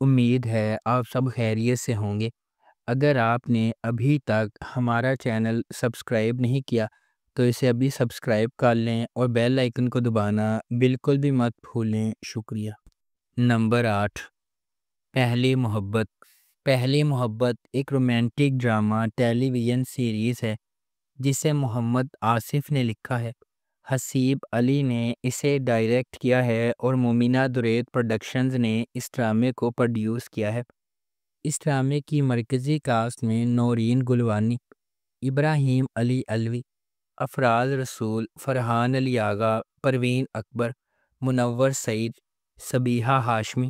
امید ہے آپ سب خیریت سے ہوں گے۔ اگر آپ نے ابھی تک ہمارا چینل سبسکرائب نہیں کیا تو اسے ابھی سبسکرائب کر لیں اور بیل آئکن کو دبانا بالکل بھی مت بھولیں۔ شکریہ۔ نمبر 8، پہلی محبت۔ پہلی محبت ایک رومانٹک ڈرامہ ٹیلی ویژن سیریز ہے جسے محمد آصف نے لکھا ہے۔ حسیب علی نے اسے ڈائریکٹ کیا ہے اور مومنہ درید پروڈکشنز نے اس ڈرامے کو پروڈیوس کیا ہے۔ اس ڈرامے کی مرکزی کاسٹ میں نورین گلوانی، ابراہیم علی علوی، افراز رسول، فرحان علی آغا، پروین اکبر، منور سعید، صبیحہ ہاشمی،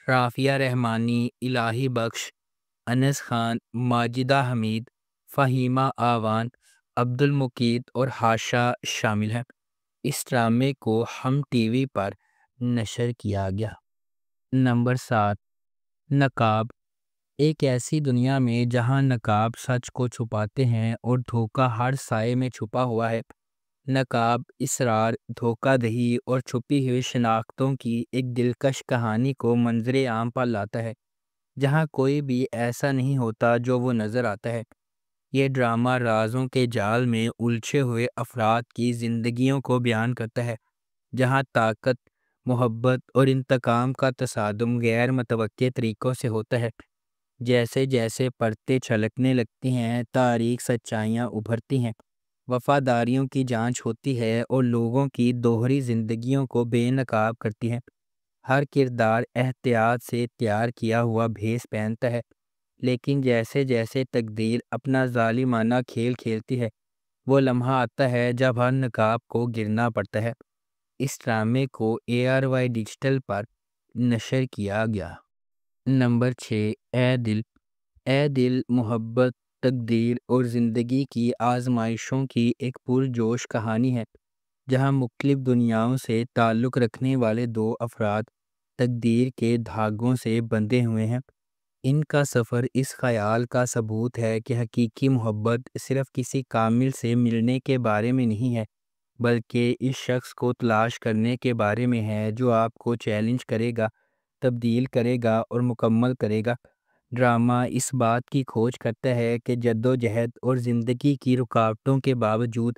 رافیہ رحمانی، الہی بخش، انس خان، ماجدہ حمید، فہیمہ آوان، عبد المقید اور ہاشا شامل ہیں۔ اس ڈرامے کو ہم ٹی وی پر نشر کیا گیا۔ نمبر 7، نقاب۔ ایک ایسی دنیا میں جہاں نقاب سچ کو چھپاتے ہیں اور دھوکہ ہر سائے میں چھپا ہوا ہے، نقاب اسرار، دھوکہ دہی اور چھپی ہوئی شناختوں کی ایک دلکش کہانی کو منظر عام پر لاتا ہے، جہاں کوئی بھی ایسا نہیں ہوتا جو وہ نظر آتا ہے۔ یہ ڈرامہ رازوں کے جال میں الجھے ہوئے افراد کی زندگیوں کو بیان کرتا ہے، جہاں طاقت، محبت اور انتقام کا تصادم غیر متوقع طریقوں سے ہوتا ہے۔ جیسے جیسے پرتیں چھلکنے لگتی ہیں، تاریخ سچائیاں ابھرتی ہیں، وفاداریوں کی جانچ ہوتی ہے اور لوگوں کی دوہری زندگیوں کو بے نقاب کرتی ہے۔ ہر کردار احتیاط سے تیار کیا ہوا بھیس پہنتا ہے، لیکن جیسے جیسے تقدیر اپنا ظالمانہ کھیل کھیلتی ہے، وہ لمحہ آتا ہے جب ہر نقاب کو گرنا پڑتا ہے۔ اس ڈرامے کو ARY ڈیجیٹل پر نشر کیا گیا۔ نمبر 6، اے دل۔ اے دل محبت، تقدیر اور زندگی کی آزمائشوں کی ایک پرجوش کہانی ہے، جہاں مختلف دنیاؤں سے تعلق رکھنے والے دو افراد تقدیر کے دھاگوں سے بندھے ہوئے ہیں۔ ان کا سفر اس خیال کا ثبوت ہے کہ حقیقی محبت صرف کسی کامل سے ملنے کے بارے میں نہیں ہے، بلکہ اس شخص کو تلاش کرنے کے بارے میں ہے جو آپ کو چیلنج کرے گا، تبدیل کرے گا اور مکمل کرے گا۔ ڈرامہ اس بات کی کھوج کرتا ہے کہ جدوجہد اور زندگی کی رکاوٹوں کے باوجود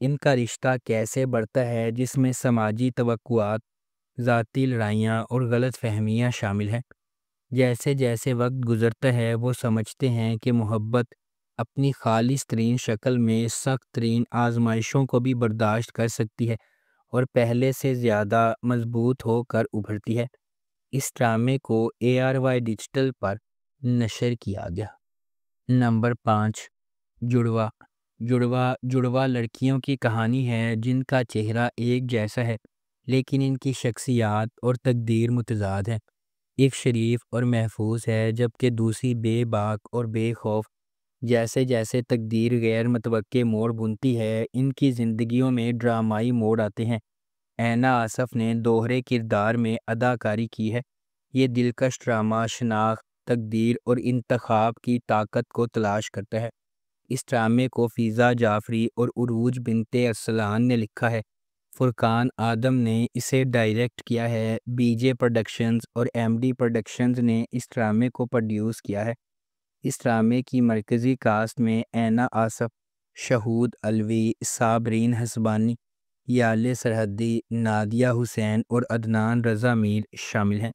ان کا رشتہ کیسے بڑھتا ہے، جس میں سماجی توقعات، ذاتی لڑائیاں اور غلط فہمیاں شامل ہیں۔ جیسے جیسے وقت گزرتا ہے وہ سمجھتے ہیں کہ محبت اپنی خالص ترین شکل میں سخت ترین آزمائشوں کو بھی برداشت کر سکتی ہے اور پہلے سے زیادہ مضبوط ہو کر ابھرتی ہے۔ اس ڈرامے کو ARY ڈیجیٹل پر نشر کیا گیا۔ نمبر 5، جڑواں۔ جڑواں لڑکیوں کی کہانی ہے جن کا چہرہ ایک جیسا ہے لیکن ان کی شخصیات اور تقدیر متضاد ہے۔ ایک شریف اور محفوظ ہے جبکہ دوسری بے باک اور بے خوف۔ جیسے جیسے تقدیر غیر متوقع موڑ بنتی ہے، ان کی زندگیوں میں ڈرامائی موڑ آتے ہیں۔ اینا آصف نے دوہرے کردار میں اداکاری کی ہے۔ یہ دلکش ڈرامہ شناخت، تقدیر اور انتخاب کی طاقت کو تلاش کرتا ہے۔ اس ڈرامے کو فیضا جعفری اور عروج بنت ارسلان نے لکھا ہے۔ فرقان آدم نے اسے ڈائریکٹ کیا ہے۔ BJ پروڈکشنز اور MD پروڈکشنز نے اس ڈرامے کو پروڈیوس کیا ہے۔ اس ڈرامے کی مرکزی کاسٹ میں اینا آصف، شہود علوی، صابرین حسبانی، یالے سرحدی، نادیہ حسین اور عدنان رضا میر شامل ہیں۔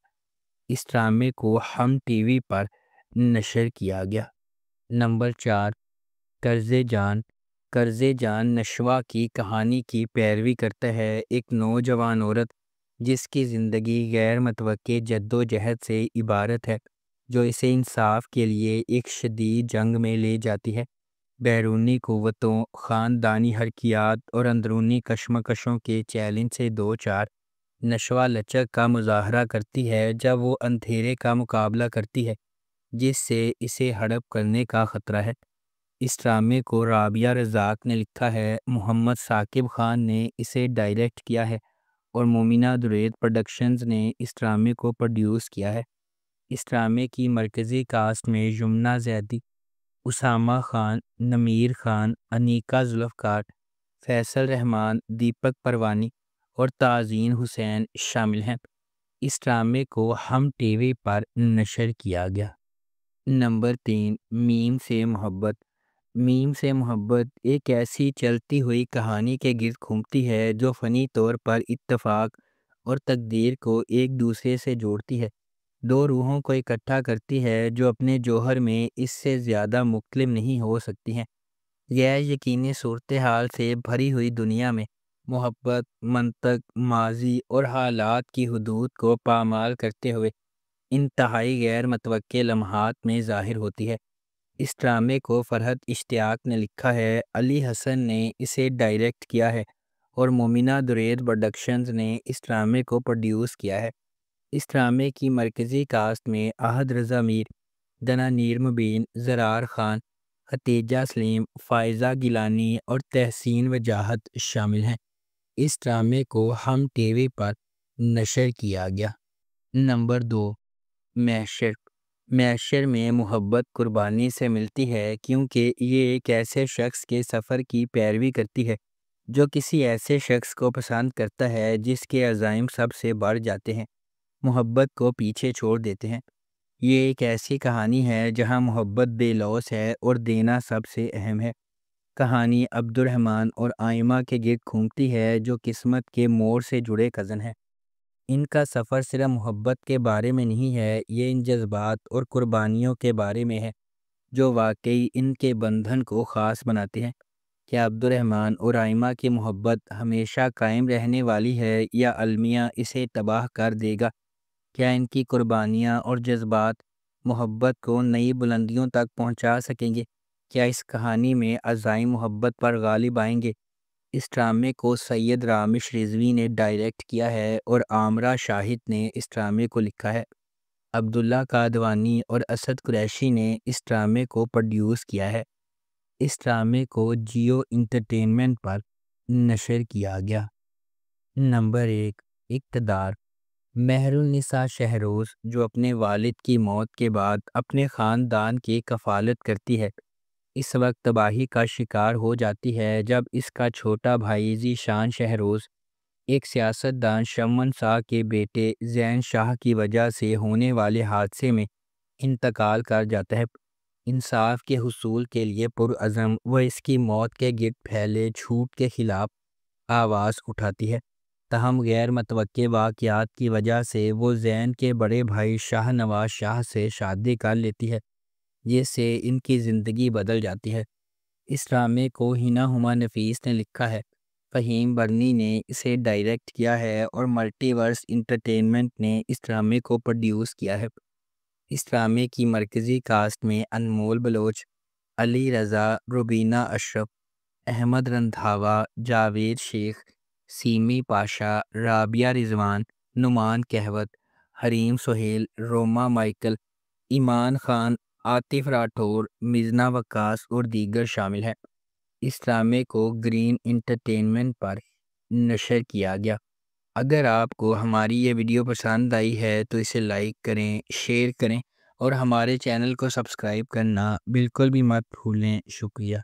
اس ڈرامے کو ہم ٹی وی پر نشر کیا گیا۔ نمبر 4، قرض جان۔ قرض جان نشوہ کی کہانی کی پیروی کرتا ہے، ایک نوجوان عورت جس کی زندگی غیر متوقع جدوجہد سے عبارت ہے جو اسے انصاف کے لیے ایک شدید جنگ میں لے جاتی ہے۔ بیرونی قوتوں، خاندانی حرکیات اور اندرونی کشمکشوں کے چیلنج سے دو چار، نشوہ لچک کا مظاہرہ کرتی ہے جب وہ اندھیرے کا مقابلہ کرتی ہے جس سے اسے ہڑپ کرنے کا خطرہ ہے۔ اس ڈرامے کو رابعہ رزاق نے لکھا ہے، محمد ثاقب خان نے اسے ڈائریکٹ کیا ہے اور مومنہ درید پروڈکشنز نے اس ڈرامے کو پروڈیوس کیا ہے۔ اس ڈرامے کی مرکزی کاسٹ میں یمنہ زیدی، اسامہ خان، نمیر خان، انیکا ذوالفقار، فیصل رحمان، دیپک پروانی اور تازین حسین شامل ہیں۔ اس ڈرامے کو ہم ٹی وی پر نشر کیا گیا۔ نمبر 3، میم سے محبت۔ میم سے محبت ایک ایسی چلتی ہوئی کہانی کے گرد گھومتی ہے جو فنی طور پر اتفاق اور تقدیر کو ایک دوسرے سے جوڑتی ہے، دو روحوں کو اکٹھا کرتی ہے جو اپنے جوہر میں اس سے زیادہ مختلف نہیں ہو سکتی ہیں۔ غیر یقینی صورتحال سے بھری ہوئی دنیا میں محبت منطق، ماضی اور حالات کی حدود کو پامال کرتے ہوئے انتہائی غیر متوقع لمحات میں ظاہر ہوتی ہے۔ اس ڈرامے کو فرحت اشتیاق نے لکھا ہے، علی حسن نے اسے ڈائریکٹ کیا ہے اور مومنہ درید پروڈکشنز نے اس ڈرامے کو پروڈیوس کیا ہے۔ اس ڈرامے کی مرکزی کاسٹ میں احد رضا میر، دنا نیر مبین، زرار خان، ختیجہ سلیم، فائزہ گیلانی اور تحسین وجاہت شامل ہیں۔ اس ڈرامے کو ہم ٹی وی پر نشر کیا گیا۔ نمبر 2، محشر۔ محشر میں محبت قربانی سے ملتی ہے کیونکہ یہ ایک ایسے شخص کے سفر کی پیروی کرتی ہے جو کسی ایسے شخص کو پسند کرتا ہے جس کے عزائم سب سے بڑھ جاتے ہیں، محبت کو پیچھے چھوڑ دیتے ہیں۔ یہ ایک ایسی کہانی ہے جہاں محبت بے لوث ہے اور دینا سب سے اہم ہے۔ کہانی عبد الرحمن اور آئمہ کے گرد گھومتی ہے جو قسمت کے موڑ سے جڑے کزن ہیں۔ ان کا سفر صرف محبت کے بارے میں نہیں ہے، یہ ان جذبات اور قربانیوں کے بارے میں ہے جو واقعی ان کے بندھن کو خاص بناتے ہیں۔ کیا عبد الرحمن اور آئمہ کی محبت ہمیشہ قائم رہنے والی ہے یا المیہ اسے تباہ کر دے گا؟ کیا ان کی قربانیاں اور جذبات محبت کو نئی بلندیوں تک پہنچا سکیں گے؟ کیا اس کہانی میں عزائم محبت پر غالب آئیں گے؟ اس ڈرامے کو سید رامش رضوی نے ڈائریکٹ کیا ہے اور عامرہ شاہد نے اس ڈرامے کو لکھا ہے۔ عبداللہ قادوانی اور اسد قریشی نے اس ڈرامے کو پروڈیوس کیا ہے۔ اس ڈرامے کو جیو انٹرٹینمنٹ پر نشر کیا گیا۔ نمبر 1، اقتدار۔ مہر النساء شہروز جو اپنے والد کی موت کے بعد اپنے خاندان کی کفالت کرتی ہے، اس وقت تباہی کا شکار ہو جاتی ہے جب اس کا چھوٹا بھائی ذی شان شہروز ایک سیاستدان شمن شاہ کے بیٹے زین شاہ کی وجہ سے ہونے والے حادثے میں انتقال کر جاتا ہے۔ انصاف کے حصول کے لیے پرعزم وہ اس کی موت کے گرد پھیلے جھوٹ کے خلاف آواز اٹھاتی ہے، تاہم غیر متوقع واقعات کی وجہ سے وہ زین کے بڑے بھائی شاہ نواز شاہ سے شادی کر لیتی ہے جس سے ان کی زندگی بدل جاتی ہے۔ اس ڈرامے کو ہنا ہما نفیس نے لکھا ہے، فہیم برنی نے اسے ڈائریکٹ کیا ہے اور ملٹی ورس انٹرٹینمنٹ نے اس ڈرامے کو پروڈیوس کیا ہے۔ اس ڈرامے کی مرکزی کاسٹ میں انمول بلوچ، علی رضا، روبینہ اشرف، احمد رندھاوا، جاوید شیخ، سیمی پاشا، رابعہ رضوان، نعمان کہوت، حریم سہیل، روما مائیکل، ایمان خان، عاطف راٹھور، مزنہ وقاص اور دیگر شامل ہیں۔ اس ڈرامے کو گرین انٹرٹینمنٹ پر نشر کیا گیا۔ اگر آپ کو ہماری یہ ویڈیو پسند آئی ہے تو اسے لائک کریں، شیئر کریں اور ہمارے چینل کو سبسکرائب کرنا بالکل بھی مت بھولیں۔ شکریہ۔